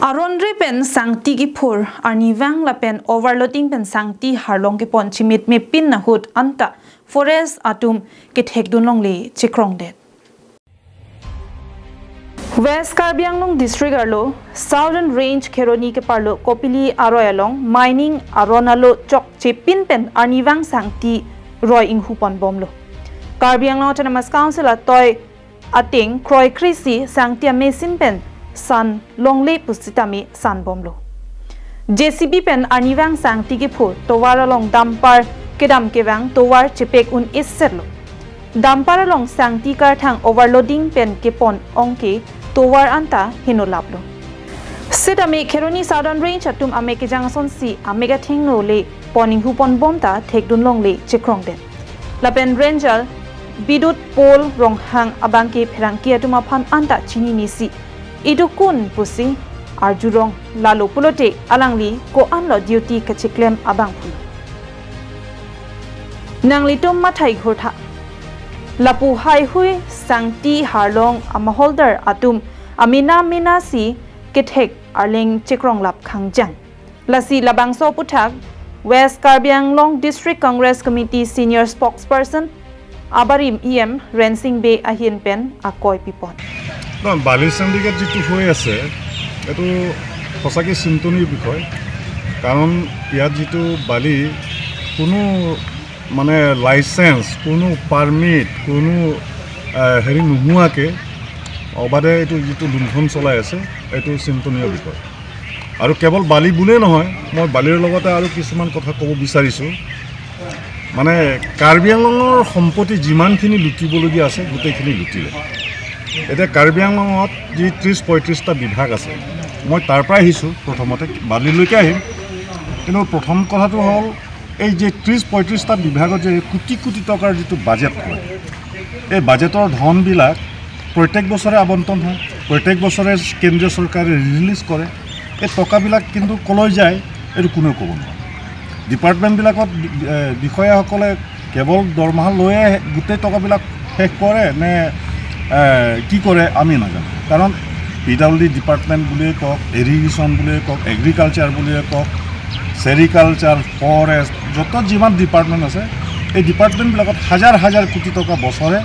Aronri pen sangti ki phur arniwang la pen overloading pen sangti harlong ke pon chimit me pin na hut anta forest atum ke thekdun long le chikrong det West Karbi Anglong district arlo Southern Range Kheroni ke parlo Kopili aroyalong mining aronalo chok chepin pen arniwang sangti roy inghu pon bomlo Karbi Anglong Autonomous Council atoy ating kroi krisi sangti amesin pen san longle pusitami san bomlo JCB pen arniwang sangti ki phu towar along dampar kedam kewang towar chepek un isserlo dampar along sangti kar thang overloading pen ke pon ongke towar anta hinolaplo setami Kheroni Southern Range atum ame ke jangson si amega thingno le poning hu pon bomta thekdun longle chikrong den lapen ranger bidut pol ronghang abangke pherangki atuma phan anta chini nisi idukun pusi arjurong lalo pulote alangli ko anlo duty kachiklem abang phul nangli tom mathai ghortha lapu hai hui sangti harlong amaholder atum amina minasi kethek arleng chikrong lap khangjang lasi labangso puthak West Karbi Anglong District Congress Committee Senior Spokesperson Abarim EM Rensing Bay Ahin Pen akoi pipon বালিৰ syndicate যেটো হৈ আছে এটো সঁচাকৈ চিন্তনীয় বিষয় কাৰণ ইয়াত যেটো বালি কোনো মানে লাইসেন্স কোনো পাৰমিট কোনো হেৰি নোহোৱাকৈ অবাধে এইটো যেটো লুণ্ঠন চলাই আছে এইটো চিন্তনীয় বিষয় আৰু কেৱল বালি বুলিয়ে নহয় মই বালিৰ লগতে আৰু কিছুমান কথা ক'ব বিচাৰিছোঁ মানে কাৰ্বি আংলঙৰ সম্পত্তি যিমানখিনি লুটিবলগীয়া আছে গোটেইখিনি লুটিলে এটা কাৰ্বি আংলঙত যি 30-35টা বিভাগ আছে মই তাৰ পৰা আহিছোঁ প্ৰথমতে বালিলৈকে আহিম কিন্তু প্ৰথম কথাটো হ'ল এই যে 30-35টা বিভাগত যে কোটি কোটি টকাৰ যিটো বাজেট হয় এই বাজেটৰ ধনবিলাক প্ৰত্যেক বছৰে আবণ্টন হয় প্ৰত্যেক বছৰে কেন্দ্ৰীয় চৰকাৰে ৰিলিজ কৰে এই টকাবিলাক কিন্তু কলৈ যায় এইটো কোনেও ক'ব নোৱাৰে ডিপাৰ্টমেণ্টবিলাকত বিষয়াসকলে কেৱল দৰমহা লৈয়ে গোটেই টকাবিলাক শেষ কৰে নে কি কৰে আমি নাজানো কাৰণ PWD ডিপাৰ্টমেণ্ট বুলিয়ে কওক ইৰিগেশ্যন বুলিয়ে কওক এগ্ৰিকালচাৰ বুলিয়ে কওক চেৰিকালচাৰ ফৰেষ্ট যত যিমান ডিপাৰ্টমেণ্ট আছে এই ডিপাৰ্টমেণ্টবিলাকত হাজাৰ হাজাৰ কোটি টকা বছৰে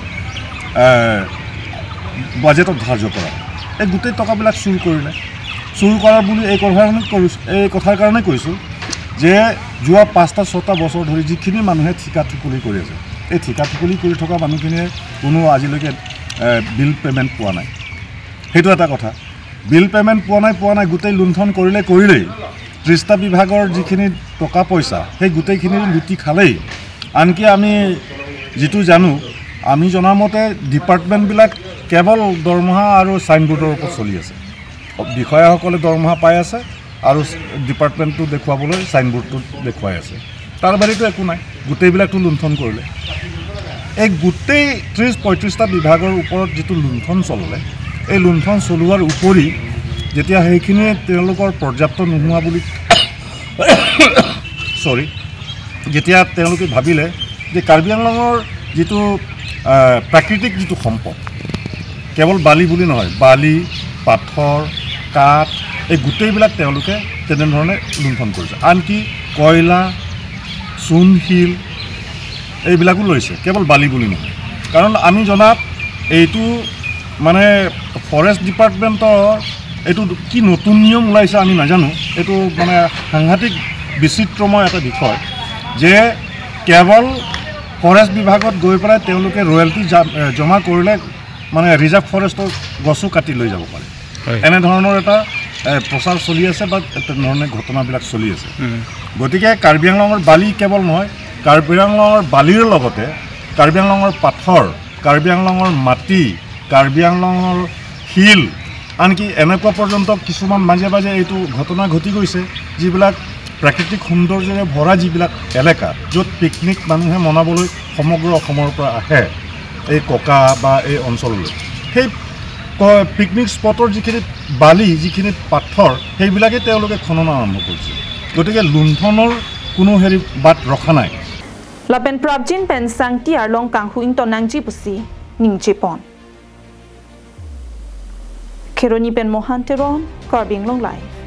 বাজেটত ধাৰ্য কৰা এই গোটেই টকাবিলাক চুৰ কৰিলে চুৰ কৰাৰ বুলি এই কথাৰ কাৰণে কৈছোঁ যে যোৱা 5-6টা বছৰ ধৰি যিখিনি মানুহে ঠিকা ঠিকলি কৰি আছে এই ঠিকা ঠিকলি কৰি থকা মানুহখিনিয়ে কোনো আজিলৈকে বিল পেমেণ্ট পোৱা নাই সেইটো এটা কথা বিল পেমেণ্ট পোৱা নাই গোটেই লুণ্ঠন কৰিলেই 30টা বিভাগৰ যিখিনি টকা পইচা সেই গোটেইখিনি লুটি খালেই আনকি আমি যেটো জানো আমি জনাৰ মতে ডিপাৰ্টমেণ্টবিলাক কেৱল দৰমহা আৰু সাইনবোৰ্ডৰ ওপৰত চলি আছে বিষয়াসকলে দৰমহা পাই আছে আৰু ডিপাৰ্টমেণ্টটো দেখুৱাবলৈ সাইনবোৰ্ডটো দেখুৱাই আছে তাৰ বাহিৰেতো একো নাই গোটেইবিলাকটো লুণ্ঠন কৰিলে এই গোটেই 30-35টা বিভাগৰ ওপৰত যেটো লুণ্ঠন চললে এই লুণ্ঠন চলোৱাৰ উপৰি যেতিয়া সেইখিনি তেওঁলোকৰ পৰ্যাপ্ত নোহোৱা বুলি যেতিয়া তেওঁলোকে ভাবিলে যে কাৰ্বি আংলঙৰ যেটো প্ৰাকৃতিক যেটো সম্পদ কেৱল বালি বুলি নহয় বালি পাথৰ কাঠ এই গোটেইবিলাক তেওঁলোকে তেনেধৰণে লুণ্ঠন কৰিছে আনকি কয়লা চূণশিল এইবিলাকো লৈছে কেৱল বালি বুলি নহয় কাৰণ আমি জনাত এইটো মানে ফৰেষ্ট ডিপাৰ্টমেণ্টৰ এইটো কি নতুন নিয়ম ওলাইছে আমি নাজানো এইটো মানে সাংঘাতিক বিচিত্ৰময় এটা বিষয় যে কেৱল ফৰেষ্ট বিভাগত গৈ পেলাই তেওঁলোকে ৰয়েলটি জমা কৰিলে মানে ৰিজাৰ্ভ ফৰেষ্টৰ গছো কাটি লৈ যাব পাৰে এনেধৰণৰ এটা প্ৰচাৰ চলি আছে বা তেনেধৰণে ঘটনাবিলাক চলি আছে গতিকে কাৰ্বি আংলঙৰ বালি কেৱল নহয় কাৰ্বি আংলঙৰ বালিৰ লগতে কাৰ্বি আংলঙৰ পাথৰ কাৰ্বি আংলঙৰ মাটি কাৰ্বি আংলঙৰ শিল আনকি এনেকুৱা পৰ্যন্ত কিছুমান মাজে মাজে এইটো ঘটনা ঘটি গৈছে যিবিলাক প্ৰাকৃতিক সৌন্দৰ্যৰে ভৰা যিবিলাক এলেকা য'ত পিকনিক মানুহে মনাবলৈ সমগ্ৰ অসমৰ পৰা আহে এই ককা বা এই অঞ্চললৈ সেই পিকনিক স্পটৰ যিখিনি বালি যিখিনি পাথৰ সেইবিলাকে তেওঁলোকে খনন আৰম্ভ কৰিছে গতিকে লুণ্ঠনৰ কোনো হেৰি বাট ৰখা নাই লাপেন প্ৰবজিন পেন সাংটি আৰলং কাংহু ইং তনাংজি পুছি নিংজি পন Keroni pen Mohan Teron, Karbing Long Life.